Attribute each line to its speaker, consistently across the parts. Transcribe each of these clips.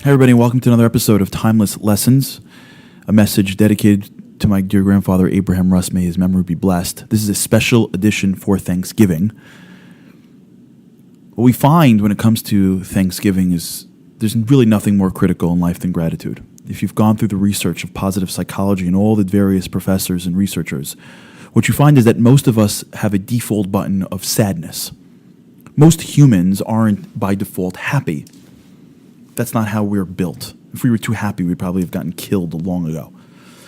Speaker 1: Hey everybody, and welcome to another episode of Timeless Lessons, a message dedicated to my dear grandfather Abraham Russ. May his memory be blessed. This is a special edition for Thanksgiving. What we find when it comes to Thanksgiving is there's really nothing more critical in life than gratitude. If you've gone through the research of positive psychology and all the various professors and researchers, what you find is that most of us have a default button of sadness. Most humans aren't by default happy. That's not how we're built. If we were too happy, we'd probably have gotten killed long ago.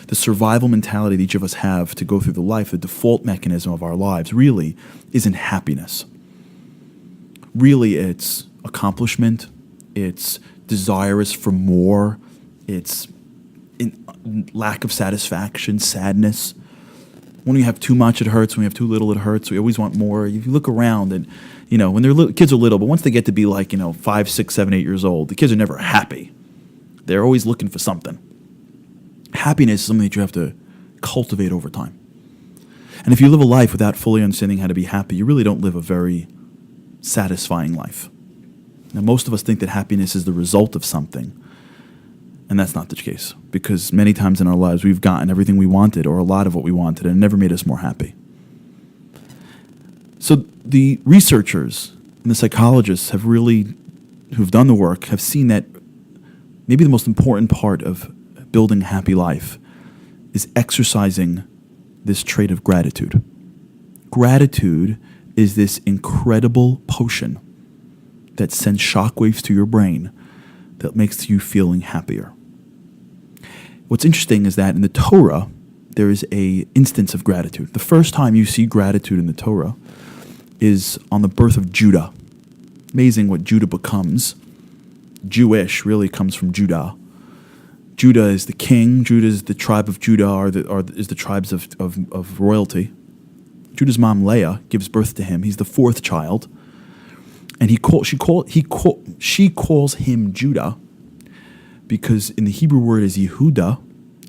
Speaker 1: The survival mentality that each of us have to go through the life, the default mechanism of our lives, really isn't happiness. Really, it's accomplishment, it's desirous for more, it's lack of satisfaction, sadness. When you have too much, it hurts. When you have too little, it hurts. We always want more. If you look around and, when kids are little, but once they get to be 5, 6, 7, 8 years old, the kids are never happy. They're always looking for something. Happiness is something that you have to cultivate over time. And if you live a life without fully understanding how to be happy, you really don't live a very satisfying life. Now, most of us think that happiness is the result of something, and that's not the case, because many times in our lives we've gotten everything we wanted or a lot of what we wanted, and it never made us more happy. So the researchers and the psychologists who've done the work, have seen that maybe the most important part of building a happy life is exercising this trait of gratitude. Gratitude is this incredible potion that sends shockwaves to your brain that makes you feeling happier. What's interesting is that in the Torah, there is an instance of gratitude. The first time you see gratitude in the Torah is on the birth of Judah. Amazing what Judah becomes. Jewish really comes from Judah. Judah is the king. Judah is the tribe of Judah, is the tribes of royalty. Judah's mom Leah gives birth to him. He's the fourth child, and she calls him Judah because in the Hebrew word is Yehuda,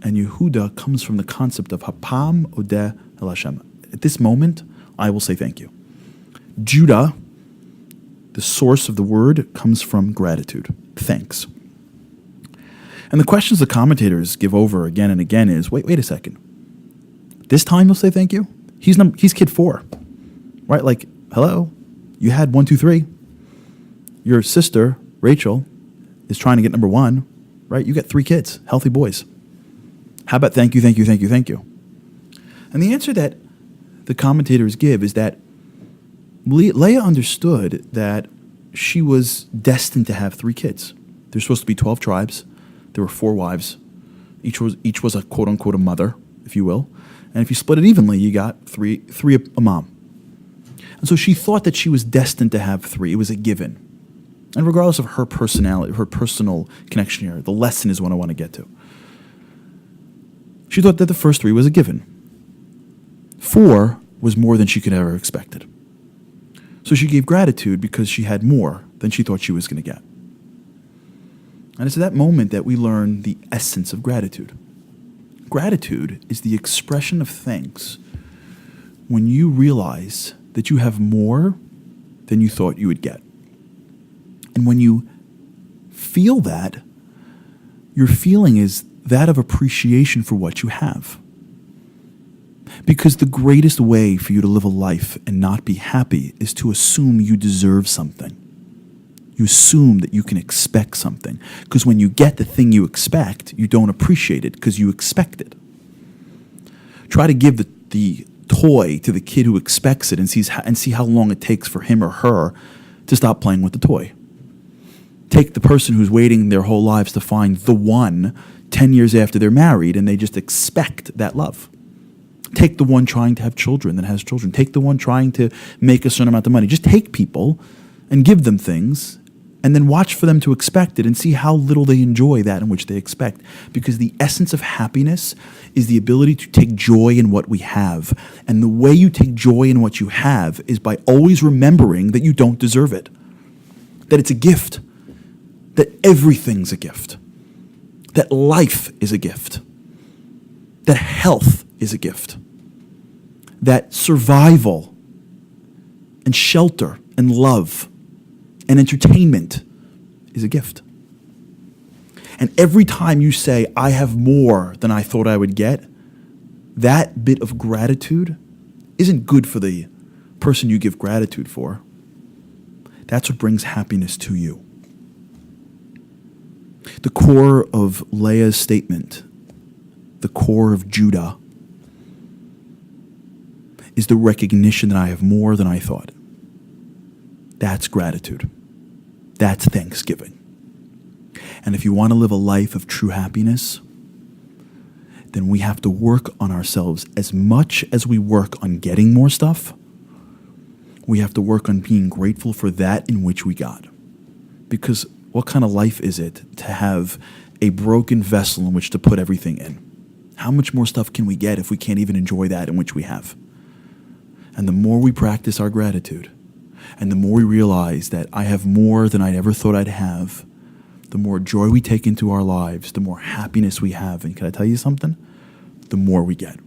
Speaker 1: and Yehuda comes from the concept of Hapam Odeh El Hashem. At this moment, I will say thank you. Judah, the source of the word, comes from gratitude, thanks. And the questions the commentators give over again and again is, wait a second. This time you'll say thank you? He's kid 4, right? Hello, you had 1, 2, 3. Your sister, Rachel, is trying to get number 1, right? You got 3 kids, healthy boys. How about thank you, thank you, thank you, thank you? And the answer that the commentators give is that Leah understood that she was destined to have 3 kids. There's supposed to be 12 tribes. There were 4 wives. Each was a quote-unquote a mother, if you will. And if you split it evenly, you got three a mom. And so she thought that she was destined to have 3. It was a given. And regardless of her personality, her personal connection here, the lesson is what I want to get to. She thought that the first 3 was a given. 4 was more than she could ever expected. So she gave gratitude because she had more than she thought she was going to get. And it's at that moment that we learn the essence of gratitude. Gratitude is the expression of thanks when you realize that you have more than you thought you would get. And when you feel that, your feeling is that of appreciation for what you have. Because the greatest way for you to live a life and not be happy is to assume you deserve something. You assume that you can expect something. Because when you get the thing you expect, you don't appreciate it because you expect it. Try to give the toy to the kid who expects it and see how long it takes for him or her to stop playing with the toy. Take the person who's waiting their whole lives to find the one 10 years after they're married and they just expect that love. Take the one trying to have children that has children. Take the one trying to make a certain amount of money. Just take people and give them things and then watch for them to expect it and see how little they enjoy that in which they expect. Because the essence of happiness is the ability to take joy in what we have. And the way you take joy in what you have is by always remembering that you don't deserve it. That it's a gift. That everything's a gift. That life is a gift. That health is a gift. That survival and shelter and love and entertainment is a gift. And every time you say, I have more than I thought I would get, that bit of gratitude isn't good for the person you give gratitude for. That's what brings happiness to you. The core of Leah's statement, the core of Judah, is the recognition that I have more than I thought. That's gratitude. That's thanksgiving. And if you want to live a life of true happiness, then we have to work on ourselves as much as we work on getting more stuff. We have to work on being grateful for that in which we got. Because what kind of life is it to have a broken vessel in which to put everything in? How much more stuff can we get if we can't even enjoy that in which we have? And the more we practice our gratitude, and the more we realize that I have more than I ever thought I'd have, the more joy we take into our lives, the more happiness we have. And can I tell you something? The more we get.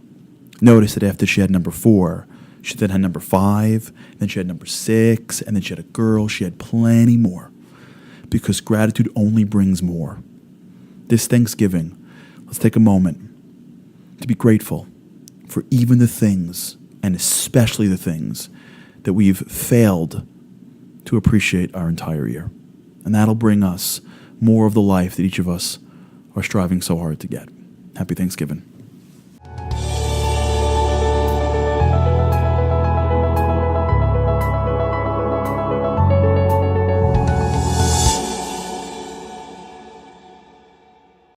Speaker 1: Notice that after she had number 4, she then had number 5, then she had number 6, and then she had a girl. She had plenty more. Because gratitude only brings more. This Thanksgiving, let's take a moment to be grateful for even the things, and especially the things, that we've failed to appreciate our entire year. And that'll bring us more of the life that each of us are striving so hard to get. Happy Thanksgiving.